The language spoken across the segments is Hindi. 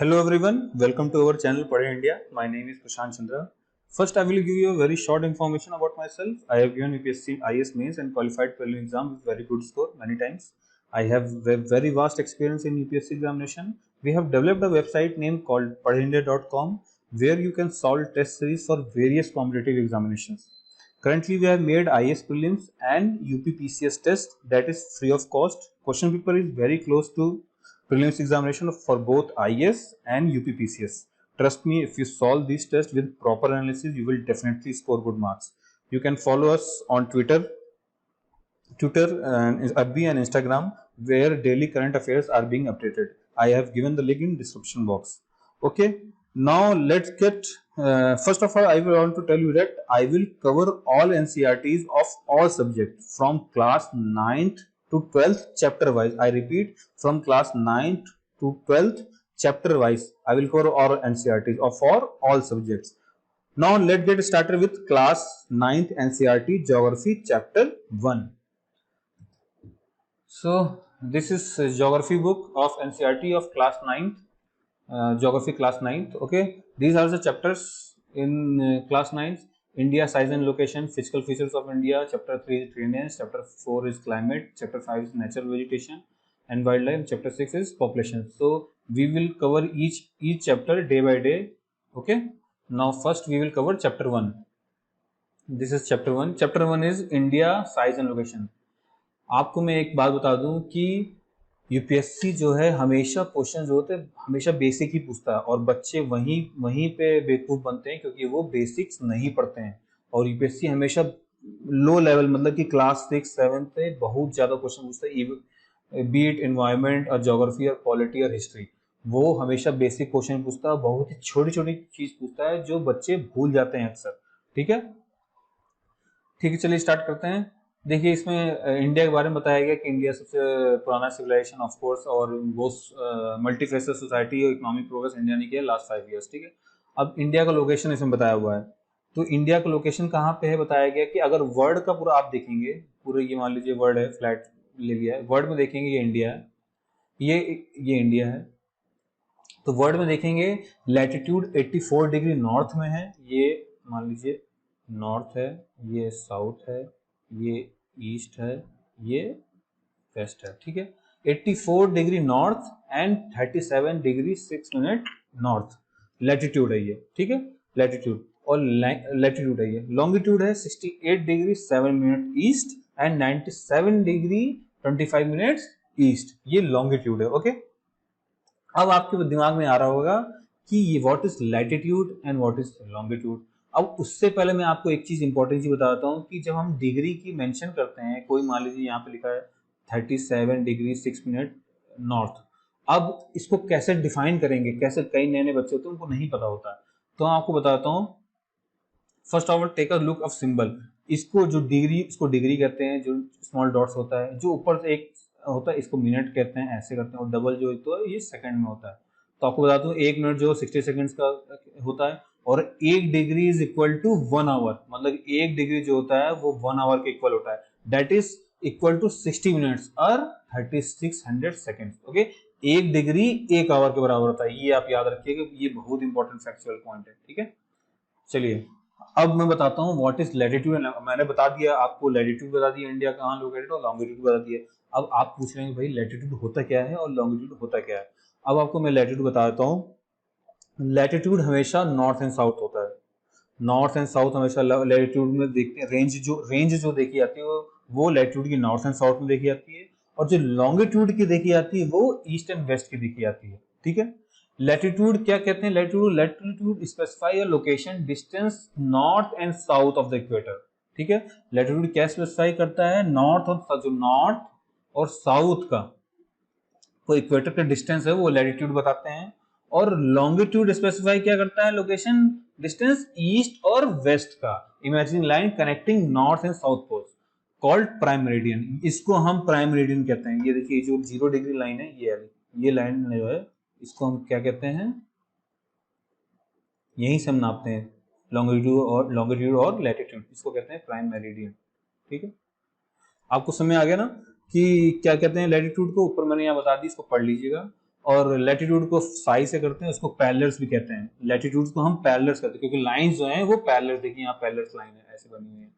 Hello everyone, welcome to our channel Padhe India. My name is Prashant Chandra. First, I will give you a very short information about myself. I have given UPSC IS mains and qualified prelim exam with very good score many times. I have very vast experience in UPSC examination. We have developed a website named called padheindia.com where you can solve test series for various competitive examinations. Currently, we have made IS prelims and UPPCS test that is free of cost. Question paper is very close to prelims examination for both IS and UPPCS. Trust me, if you solve these tests with proper analysis, you will definitely score good marks. You can follow us on Twitter and FB and Instagram where daily current affairs are being updated. I have given the link in description box. Okay, now let's get first of all I will want to tell you that I will cover all NCERTs of all subjects from class 9th to 12th chapter wise. I repeat, from class 9th to 12th chapter wise I will cover all NCERTs of for all subjects. Now let's get started with class 9th NCERT Geography chapter 1. So this is a geography book of NCERT of class 9th, geography class 9th. Okay, these are the chapters in class 9th. India, size and location, physical features of India. Chapter 3 is drainage. Chapter 4 is climate. Chapter 5 is natural vegetation and wildlife. Chapter 6 is population. So we will cover each chapter day by day. Okay. Now first we will cover chapter 1. This is chapter 1. Chapter 1 is India, size and location. आपको मैं एक बात बता दूं कि यूपीएससी जो है हमेशा क्वेश्चन जो होते हैं हमेशा बेसिक ही पूछता है और बच्चे वहीं पे बेवकूफ बनते हैं क्योंकि वो बेसिक्स नहीं पढ़ते हैं और यूपीएससी हमेशा लो लेवल मतलब कि क्लास 6-7 पे बहुत ज्यादा क्वेश्चन पूछता है, बीट एनवायरमेंट और ज्योग्राफी और पॉलिटी और हिस्ट्री। वो हमेशा बेसिक क्वेश्चन पूछता है, बहुत ही छोटी छोटी चीज पूछता है जो बच्चे भूल जाते हैं अक्सर। ठीक है, चलिए स्टार्ट करते हैं। देखिए इसमें इंडिया के बारे में बताया गया कि इंडिया सबसे पुराना सिविलाइजेशन ऑफ कोर्स और वो मल्टीफेसर सोसाइटी और इकोनॉमिक प्रोग्रेस इंडिया ने किया लास्ट 5 ईयर्स। ठीक है, अब इंडिया का लोकेशन इसमें बताया हुआ है, तो इंडिया का लोकेशन कहाँ पे है बताया गया कि अगर वर्ल्ड का पूरा आप देखेंगे, पूरे ये मान लीजिए वर्ल्ड है, फ्लैट ले लिया है, वर्ल्ड में देखेंगे ये इंडिया है, ये इंडिया है। तो वर्ल्ड में देखेंगे लैटिट्यूड 84 डिग्री नॉर्थ में है, ये मान लीजिए नॉर्थ है, ये साउथ है, ये ईस्ट है, ये वेस्ट है। ठीक है, 84 degree north and 37 degree 6 minute north latitude है ये। ठीक है, लैटिट्यूड और लैटिट्यूड है ये। लॉन्गिट्यूड है 68 degree 7 minute east and 97 degree 25 minutes east, ये लॉन्गिट्यूड है। ओके, अब आपके दिमाग में आ रहा होगा कि ये what is latitude and what is longitude. अब उससे पहले मैं आपको एक चीज इंपॉर्टेंट चीज बता देता हूँ कि जब हम डिग्री की मेंशन करते हैं, कोई मान लीजिए यहाँ पे लिखा है 37 डिग्री 6 मिनट नॉर्थ, अब इसको कैसे डिफाइन करेंगे, कैसे, कई नए बच्चे होते हैं उनको नहीं पता होता है, तो आपको बताता हूँ। First of all take a look of symbol, इसको जो डिग्री, इसको डिग्री कहते हैं, जो स्मॉल डॉट्स होता है, जो ऊपर से एक होता है इसको मिनट कहते हैं, ऐसे करते हैं, और डबल जो तो है ये सेकंड में होता है। तो आपको बता दूं 1 मिनट जो 60 सेकंड्स का होता है और 1 degree is equal to 1 hour, मतलब 1 डिग्री जो होता है वो 1 आवर के इक्वल होता है, that is equal to 60 minutes और 3600 सेकंड्स। ओके, 1 डिग्री 1 आवर के बराबर होता है, ये आप याद रखिएगा, ये बहुत इंपॉर्टेंट फैक्चुअल पॉइंट है। ठीक है, चलिए अब मैं बताता हूँ व्हाट इज लैटिट्यूड। मैंने बता दिया आपको, लैटिट्यूड बता दिया इंडिया कहाँ लोकेटेड, और लॉन्गिट्यूड बता दिया। अब आप पूछ रहे हैं भाई लैटिट्यूड होता क्या है और लॉन्गिट्यूड होता क्या है। अब आपको मैं लैटिट्यूड बता देता हूँ। लैटिट्यूड हमेशा नॉर्थ एंड साउथ होता है, नॉर्थ एंड साउथ हमेशा लैटिट्यूड में देखते हैं। रेंज जो देखी जाती है वो लैटिट्यूड की नॉर्थ एंड साउथ में देखी जाती है, और जो लॉन्गिट्यूड की देखी जाती है वो ईस्ट एंड वेस्ट की देखी जाती है। ठीक है, लैटिट्यूड क्या कहते हैं, latitude specify a location distance north and south of the equator. ठीक है, लैटिट्यूड क्या स्पेसिफाई करता है, नॉर्थ और जो नॉर्थ और साउथ का वो इक्वेटर का डिस्टेंस है वो लैटिट्यूड बताते हैं। और लॉन्गिट्यूड स्पेसिफाई क्या करता है, लोकेशन डिस्टेंस ईस्ट और वेस्ट का, imaging line connecting north and south poles called prime meridian, इसको हम प्राइम मेरिडियन कहते हैं। ये देखिए जो 0 डिग्री लाइन है, ये लाइन जो है इसको हम क्या कहते हैं, यहीं से हम नापते हैं लॉन्गिट्यूड और लैटिट्यूड, इसको कहते हैं प्राइम मेरिडियन। ठीक है, आपको समझ आ गया ना कि क्या कहते हैं लैटिट्यूड को, ऊपर मैंने यहाँ बता दी, इसको पढ़ लीजिएगा। और लैटिट्यूड को फाई से करते हैं, उसको पैरेलल्स भी कहते हैं। लैटिट्यूड को हम पैरेलल्स करते हैं क्योंकि लाइंस जो हैं वो पैरेलल्स, देखिए यहाँ पैरेलल्स लाइन है ऐसे बनी हुई है,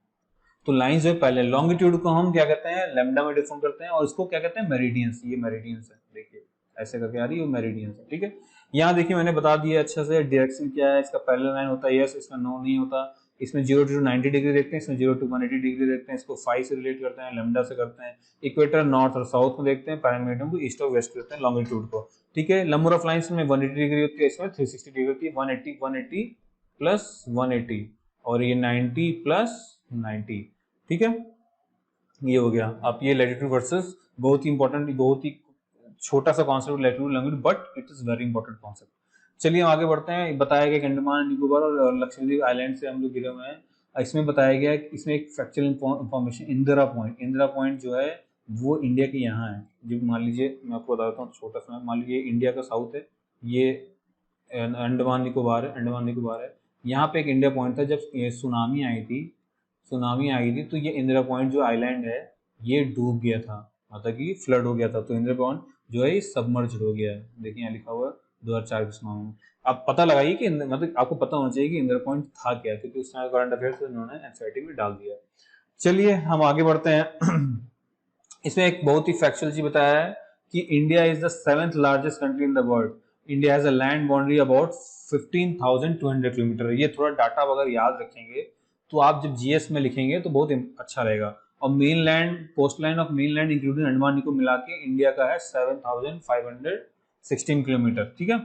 तो लाइंस जो है पैरेलल। लॉन्गिट्यूड को हम क्या कहते हैं, लैम्डा में डिफाइन करते हैं और इसको क्या कहते हैं, मेरिडियंस। ये मेरिडियंस है, देखिए ऐसे करके आ रही है, मेरिडियंस है, ठीक है। यहाँ देखिए मैंने बता दिया अच्छे से डायरेक्शन क्या है, इसका पैरेलल लाइन होता है यस, इसमें नो नहीं होता। इसमें 0 to 90 डिग्री देखते हैं, इसमें 0 to 180 डिग्री देखते हैं, इसको फाई से रिलेट करते हैं, लैम्डा से करते हैं। इक्वेटर नॉर्थ और साउथ में देखते हैं, पैरामीडियम को ईस्ट और वेस्ट करते हैं, लॉन्गिट्यूड को, ठीक है। नंबर ऑफ लाइंस में 180 डिग्री होती है, इसमें 360 डिग्री होती है, 180 प्लस 180 और ये 90 प्लस 90, ठीक है। ये हो गया। अब ये लैटिट्यूड वर्सेस, बहुत ही इंपॉर्टेंट, बहुत ही छोटा सा concept latitude longitude, but it is very important concept. चलिए हम आगे बढ़ते हैं। बताया गया कि अंडमान निकोबार और लक्षद्वीप आइलैंड से हम लोग घिरे हुए हैं। इसमें बताया गया है, इसमें एक factual information, Indira point, Indira point जो है वो इंडिया के यहाँ है। जो मान लीजिए मैं आपको बता देता हूँ छोटा सा, मान लीजिए इंडिया का साउथ है, ये अंडमान निकोबार है, अंडमान निकोबार है। यहाँ पे एक इंडिया पॉइंट था, जब सुनामी आई थी, तो ये इंदिरा पॉइंट जो आइलैंड है ये डूब गया था, मतलब कि फ्लड हो गया था, तो इंदिरा पॉइंट जो है ये सबमर्ज हो गया है। देखिए यहाँ लिखा हुआ है 2004 के सुनामी में। आप पता लगाइए कि मतलब आपको पता होना चाहिए कि इंदिरा पॉइंट था क्या, क्योंकि उस समय करंट अफेयर्स उन्होंने एनसीईआरटी में डाल दिया। चलिए हम आगे बढ़ते हैं। इसमें एक बहुत ही फैक्चुअल चीज बताया है कि India is the 7th largest country in the world. India has a land boundary about 15,200 kilometre. ये थोड़ा डाटा अगर याद रखेंगे तो आप जब जीएस में लिखेंगे तो बहुत अच्छा रहेगा। और main land, coast line of main land including Andaman Nicobar मिला के इंडिया का है 7,516 किलोमीटर, ठीक है।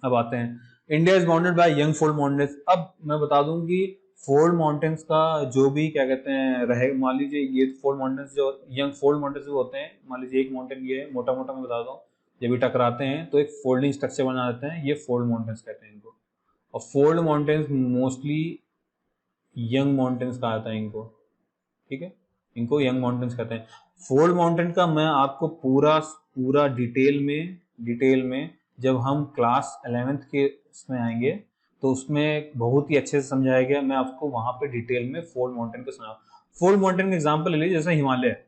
अब आते हैं, India is bounded by young fold mountains. अब मैं बता दूं कि फोल्ड माउंटेन्स का जो भी क्या कहते हैं रहे, मान लीजिए ये फोल्ड माउंटेन्स जो यंग फोल्ड माउंटेन्स जो होते हैं, मान लीजिए एक माउंटेन ये है, मोटा मोटा मैं बता दूं, जब ये टकराते हैं तो एक फोल्डिंग स्ट्रक्चर बना देते हैं, ये फोल्ड माउंटेन्स कहते हैं इनको। और fold mountains mostly young mountains कहा जाता है इनको, ठीक है, इनको यंग माउंटेन्स कहते हैं। फोल्ड माउंटेन का मैं आपको पूरा पूरा डिटेल में जब हम क्लास 11th के इसमें आएंगे तो उसमें बहुत ही अच्छे से समझाया गया, मैं आपको वहां पे डिटेल में फोल्ड माउंटेन का सुना। फोल्ड माउंटेन का एग्जांपल ले लीजिए, जैसे Himalaya.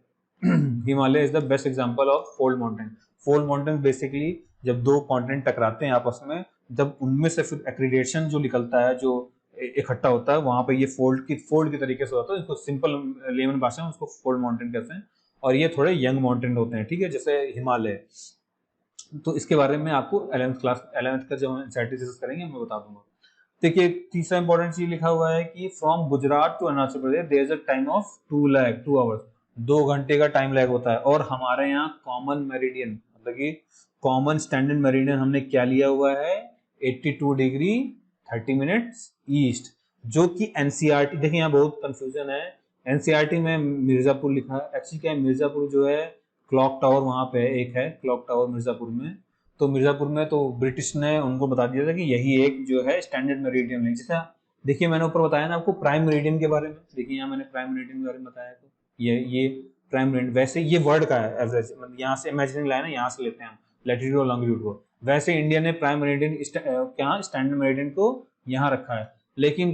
Himalaya is the best example of fold mountain. Fold mountain basically जब दो कॉन्टिनेंट टकराते हैं आपस में, जब उनमें से फिर एक्रीडेशन जो निकलता है, जो इकट्ठा होता है, वहां पे ये फोल्ड की तरीके से होता है। इसको सिंपल लेमन भाषा में उसको फोल्ड माउंटेन कहते हैं। और ये थोड़े यंग माउंटेन होते हैं, ठीक है, जैसे हिमालय। तो इसके बारे में आपको 11th का जब हम एनसीईआरटी डिस्कस करेंगे मैं बता दूंगा। देखिए तीसरा इंपॉर्टेंट चीज लिखा हुआ है कि from Gujarat to Arunachal Pradesh there is a time of 2 hours, 2 घंटे का टाइम लैग होता है। और हमारे यहाँ कॉमन मेरिडियन, मतलब कि कॉमन स्टैंडर्ड मेरिडियन हमने क्या लिया हुआ है, 82 डिग्री 30 मिनट्स ईस्ट, जो कि एनसीईआरटी, देखिए यहाँ बहुत कंफ्यूजन है, एनसीईआरटी में मिर्जापुर लिखा है, एक्चुअली क्या है, मिर्जापुर जो है क्लॉक टावर वहां पे एक है, क्लॉक टावर मिर्जापुर में। तो मिर्जापुर में तो ब्रिटिश ने उनको बता दिया था कि यही एक जो है स्टैंडर्ड मेरिडियन है। जैसा देखिए मैंने ऊपर बताया ना आपको प्राइम मेरिडियन के बारे में, देखिए यहाँ मैंने प्राइम मेरिडियन के बारे में बताया, तो ये प्राइम मेरिडियन, वैसे ये वर्ड का है एवरेज, मतलब यहाँ से इमेजिनरी लाइन है, यहाँ से लेते हैं हम लैटिट्यूड और लॉन्गिट्यूड को। वैसे इंडिया ने प्राइम मेरिडियन क्या स्टैंडर्ड मेरिडियन को यहाँ रखा है, लेकिन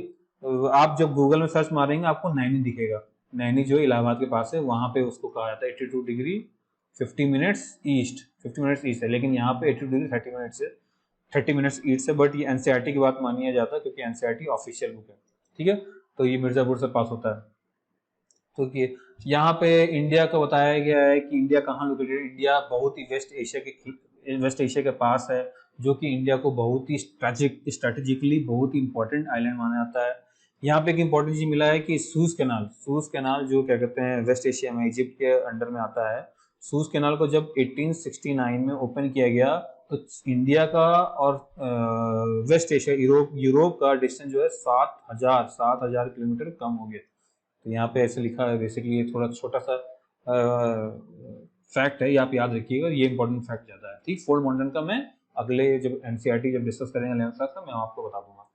आप जब गूगल में सर्च मारेंगे आपको नैनी दिखेगा। नैनी जो इलाहाबाद के पास है, वहां पे उसको कहा जाता है 82 degree 50 minutes east, 50 minutes east है, लेकिन यहाँ पे 82 डिग्री 30 मिनट्स ईस्ट है। बट ये एनसीईआरटी की बात मानी जाता है क्योंकि एनसीईआरटी ऑफिशियल बुक है, ठीक है। तो ये मिर्जापुर से पास होता है। तो ये यहाँ पे इंडिया को बताया गया है कि इंडिया कहाँ लोकेटेड है। इंडिया बहुत ही वेस्ट एशिया के पास है, जो कि इंडिया को बहुत ही स्ट्रेटेजिकली बहुत ही इंपॉर्टेंट आइलैंड माना जाता है। यहाँ पे एक इंपॉर्टेंट चीज मिला है कि सूज कैनाल जो क्या कहते हैं वेस्ट एशिया में इजिप्ट के अंडर में आता है। सूज कैनाल को जब 1869 में ओपन किया गया तो इंडिया का और वेस्ट एशिया यूरोप का डिस्टेंस जो है 7,000 किलोमीटर कम हो गया। तो यहाँ पे ऐसे लिखा है, बेसिकली ये थोड़ा छोटा सा फैक्ट है, ये आप याद रखिएगा, ये इंपॉर्टेंट फैक्ट ज्यादा है, ठीक। फोल्ड माउंटेन का मैं अगले जब एनसीईआरटी जब डिस्कस करेंगे 11th क्लास का, मैं आपको बता दूंगा।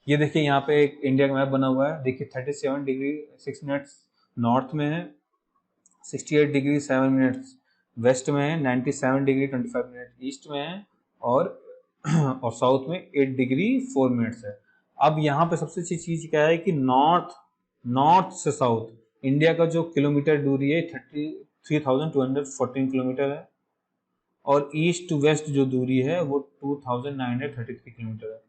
ये देखिए यहाँ पे एक इंडिया का मैप बना हुआ है, देखिए 37 डिग्री 6 मिनट्स नॉर्थ में है, 68 डिग्री 7 मिनट्स वेस्ट में है, 97 डिग्री 25 मिनट ईस्ट में है, और साउथ में 8 डिग्री 4 मिनट्स है। अब यहाँ पे सबसे अच्छी चीज क्या है कि नॉर्थ से साउथ इंडिया का जो किलोमीटर दूरी है 33,214 किलोमीटर है, और ईस्ट टू वेस्ट जो दूरी है वो 2933 किलोमीटर है।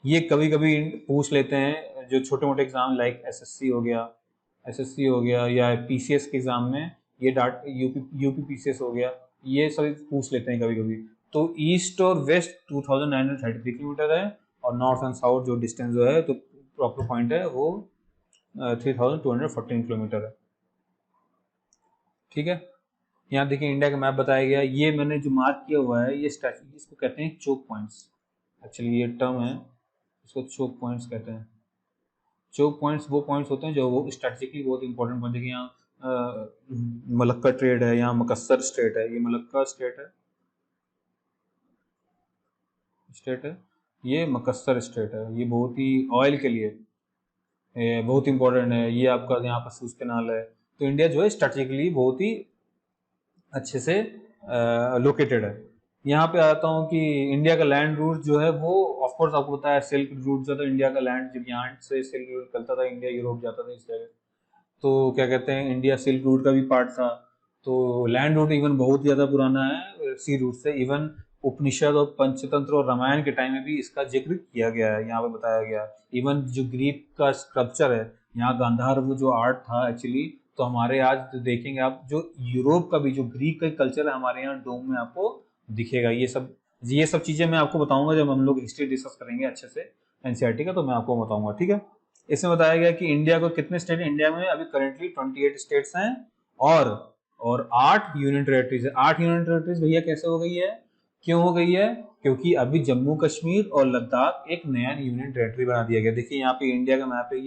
ये कभी कभी पूछ लेते हैं जो छोटे मोटे एग्जाम लाइक एसएससी हो गया या पीसीएस के एग्जाम में, ये डाट यूपी पीसीएस हो गया, ये सभी पूछ लेते हैं कभी कभी। तो ईस्ट और वेस्ट 2933 किलोमीटर है, और नॉर्थ एंड साउथ जो डिस्टेंस जो है, तो प्रॉपर पॉइंट है वो 3214 किलोमीटर है। ठीक है, यहाँ देखिए इंडिया का मैप बताया गया। ये मैंने जो मार्क किया हुआ है ये स्ट्रेटजी, इसको कहते हैं चोक पॉइंट्स। एक्चुअली ये टर्म है, इसको चोक पॉइंट्स कहते हैं। चोक पॉइंट्स वो पॉइंट्स होते हैं जो वो स्ट्रेटेजिकली बहुत इंपॉर्टेंट पॉइंट। देखिए यहाँ मलक्का ट्रेड है, यहाँ मकस्सर स्टेट है, ये मलक्का स्टेट है, ये मकस्सर स्टेट है। ये बहुत ही ऑयल के लिए बहुत इंपॉर्टेंट है। ये आपका यहाँ पर सूज कैनाल है। तो इंडिया जो है स्ट्रेटेजिकली बहुत ही अच्छे से लोकेटेड है। यहाँ पे आता हूँ कि इंडिया का लैंड रूट जो है वो ऑफ कोर्स आपको पता है सिल्क रूट जो था इंडिया का लैंड, जब यहाँ से सिल्क रूट चलता था इंडिया यूरोप जाता था इस जगह, तो क्या कहते हैं इंडिया सिल्क रूट का भी पार्ट था। तो लैंड रूट इवन बहुत ज़्यादा पुराना है सी रूट से। इवन उपनिषद और पंचतंत्र और रामायण के टाइम में भी इसका जिक्र किया गया है, यहाँ पे बताया गया। इवन जो ग्रीक का स्कल्पचर है यहाँ, गांधार वो जो आर्ट था एक्चुअली, तो हमारे आज तो देखेंगे आप जो यूरोप का भी जो ग्रीक का कल्चर है हमारे यहाँ डोम में आपको दिखेगा। ये सब चीज़ें मैं आपको बताऊंगा जब हम लोग हिस्ट्री डिस्कस करेंगे अच्छे से एनसीईआरटी का, तो मैं आपको बताऊंगा। ठीक है, इसमें बताया गया कि इंडिया को कितने स्टेट है। इंडिया में अभी करेंटली 28 स्टेट्स हैं और 8 यूनियन टेरेटरीज है। 8 यूनियन टेरेटरीज भैया कैसे हो गई है, क्यों हो गई है? क्योंकि अभी जम्मू कश्मीर और लद्दाख एक नया यूनियन टेरेटरी बना दिया गया। देखिए यहाँ पे इंडिया का मैप है,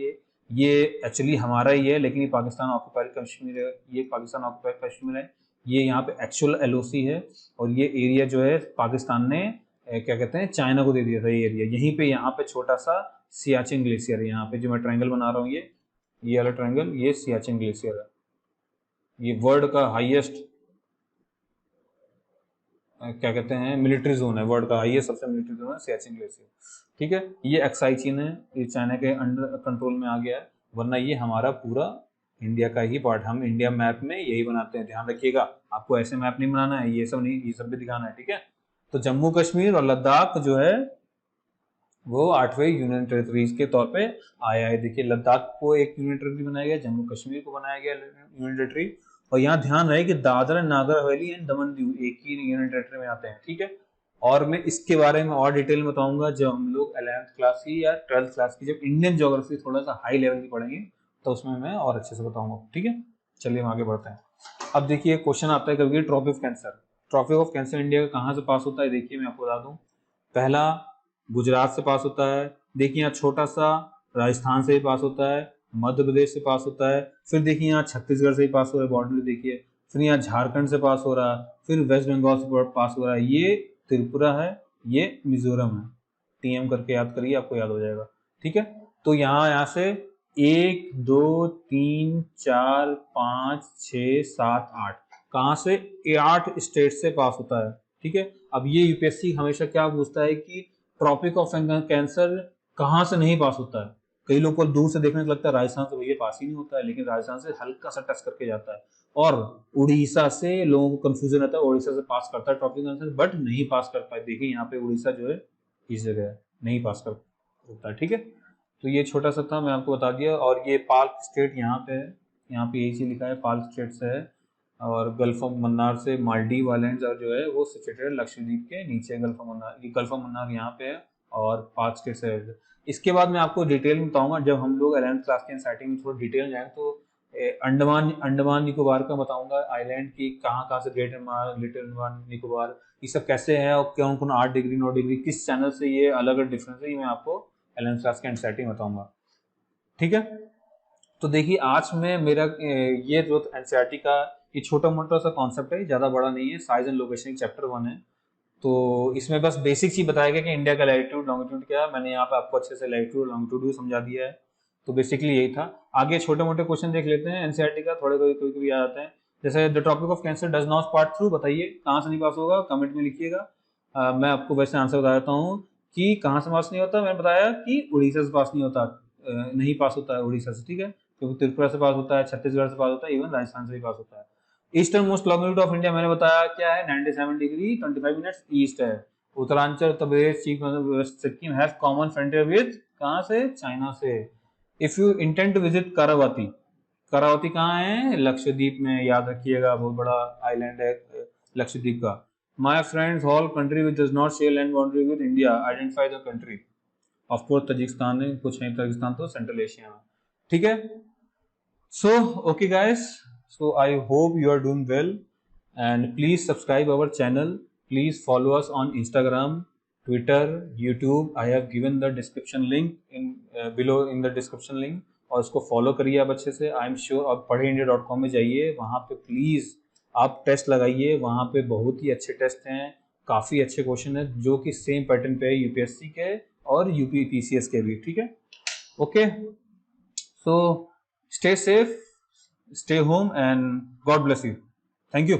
ये एक्चुअली हमारा ही है, लेकिन ये पाकिस्तान ऑक्युपाइड कश्मीर है, ये पाकिस्तान ऑक्युपाइड कश्मीर है। ये यहाँ पे एक्चुअल एलओसी है, और ये एरिया जो है पाकिस्तान ने क्या कहते हैं चाइना को दे दिया था ये एरिया। यहीं पे यहाँ पे छोटा सा सियाचिन ग्लेशियर है, यहाँ पे जो मैं ट्रायंगल बना रहा हूँ ये वाला ट्रायंगल, ये सियाचिन ग्लेशियर है। ये वर्ल्ड का हाईएस्ट क्या कहते हैं मिलिट्री जोन है, वर्ल्ड का हाईएस्ट सबसे मिलिट्री जोन है सियाचिन ग्लेशियर। ठीक है, ये एक्साई चीन है, ये चाइना के अंडर कंट्रोल में आ गया है, वरना ये हमारा पूरा इंडिया का ही पार्ट। हम इंडिया मैप में यही बनाते हैं, ध्यान रखिएगा। आपको ऐसे मैप नहीं बनाना है, ये सब नहीं, ये सब भी दिखाना है। ठीक है, तो जम्मू कश्मीर और लद्दाख जो है वो 8वें यूनियन टेरिटरीज के तौर पे आया है। देखिए लद्दाख को एक यूनियन टेरिटरी बनाया गया, जम्मू कश्मीर को बनाया गया यूनियन टेरिटरी, और यहाँ ध्यान रहे कि दादरा नगर हवेली एंड दमन दीव एक ही यूनियन टेरिटरी में आते हैं। ठीक है, और मैं इसके बारे में और डिटेल में बताऊंगा जब हम लोग 11th क्लास की या 12th क्लास की जब इंडियन ज्योग्राफी थोड़ा सा हाई लेवल की पढ़ेंगे तो उसमें मैं और अच्छे से बताऊंगा। ठीक है, चलिए हम आगे बढ़ते हैं। अब देखिए क्वेश्चन आता है कभी tropic of cancer. Tropic of cancer India का कहाँ से पास होता है? देखिए मैं आपको बता दूं, पहला गुजरात से पास होता है। देखिए यहाँ छोटा सा राजस्थान से भी पास होता है, मध्य प्रदेश से पास होता है, फिर देखिए यहाँ छत्तीसगढ़ से भी पास हो रहा है बॉर्डर देखिए, फिर यहाँ झारखंड से पास हो रहा है, फिर वेस्ट बंगाल से पास हो रहा है, ये त्रिपुरा है, ये मिजोरम है। टीएम करके याद करिए, आपको याद हो जाएगा। ठीक है, तो यहाँ से 1 2 3 4 5 6 7 8 कहाँ से 8 स्टेट से पास होता है। ठीक है, अब ये यूपीएससी हमेशा क्या पूछता है कि ट्रॉपिक ऑफ कैंसर कहाँ से नहीं पास होता है। कई लोग को दूर से देखने को लगता है राजस्थान से भैया पास ही नहीं होता है, लेकिन राजस्थान से हल्का सा टच करके जाता है। और उड़ीसा से लोगों को कंफ्यूजन रहता है, उड़ीसा से पास करता है ट्रॉपिक कैंसर, बट नहीं पास कर पाए। देखिए यहाँ पे उड़ीसा जो है इस जगह है, नहीं पास कर होता है। ठीक है, तो ये छोटा सा था, मैं आपको बता दिया। और ये पार्क स्टेट यहाँ पे है, यहाँ पे यही चीज लिखा है, पार्क स्टेट से है। और गल्फ ऑफ मन्नार से मालदीव आइलैंड्स और जो है वो सिचुएटेड है लक्षद्वीप के नीचे। गल्फ ऑफ मन्नार, ये गल्फ ऑफ मन्नार यहाँ पे है और पार्क स्टेट से है। इसके बाद मैं आपको डिटेल में बताऊंगा जब हम लोग 11th क्लास के एनसीईआरटी में थोड़ा डिटेल जाएंगे, तो अंडमान निकोबार का बताऊंगा आइलैंड की कहाँ कहाँ से, ग्रेट लिटिल अंडमान निकोबार, ये सब कैसे है और कौन कौन 8 डिग्री 9 डिग्री किस चैनल से ये अलग अलग डिफरेंस है, ये मैं आपको 11th क्लास के एनसीईआरटी में बताऊंगा। ठीक है, तो देखिए आज में मेरा ये जो एनसीईआरटी का ये छोटा मोटा सा कॉन्सेप्ट है, ज़्यादा बड़ा नहीं है। साइज एंड लोकेशन चैप्टर 1 है, तो इसमें बस बेसिक चीज बताया गया कि इंडिया का लैटिट्यूड लॉन्गिट्यूड क्या है। मैंने यहाँ पे आपको अच्छे से लैटिट्यूड लॉन्गिट्यूड भी समझा दिया है, तो बेसिकली यही था। आगे छोटे मोटे क्वेश्चन देख लेते हैं एनसीईआरटी का, थोड़े कोई कभी आ जाते हैं। जैसे the topic of cancer does not pass through, बताइए कहाँ से नहीं पास होगा, कमेंट में लिखिएगा। मैं आपको वैसे आंसर बता देता हूँ कि कहाँ से पास नहीं होता। मैंने बताया कि उड़ीसा से पास नहीं होता, नहीं पास होता है उड़ीसा से। ठीक है, क्योंकि त्रिपुरा से पास होता है, छत्तीसगढ़ से पास होता है, इवन राजस्थान से भी पास होता है। Eastern most longitude of India मैंने बताया क्या है, 97 डिग्री 25 मिनट्स ईस्ट है। Uttaranchal Uttar Pradesh Sikkim have common frontier with कहाँ से, चाइना से। If you intent to visit Kavaratti, Kavaratti कहाँ है, लक्षद्वीप में, याद रखिएगा, बहुत बड़ा आइलैंड है लक्षद्वीप का। My friends all country which does not share land boundary with India, identify the country. Of course Tajikistan है, कुछ है तजिकिस्तान तो सेंट्रल एशिया में, ठीक है। So, okay guys, so I hope you are doing well, and please subscribe our channel. Please follow us on Instagram, Twitter, YouTube. I have given the description link in below in the description link, और उसको फॉलो करिए आप अच्छे से। आई एम श्योर आप पढ़ेindia.com में जाइए, वहाँ पे प्लीज़ आप टेस्ट लगाइए, वहाँ पे बहुत ही अच्छे टेस्ट हैं, काफ़ी अच्छे क्वेश्चन हैं जो कि सेम पैटर्न पे है यूपीएससी के और यूपी पीसीएस के भी, ठीक है। Okay, so stay safe, stay home, and God bless you. Thank you.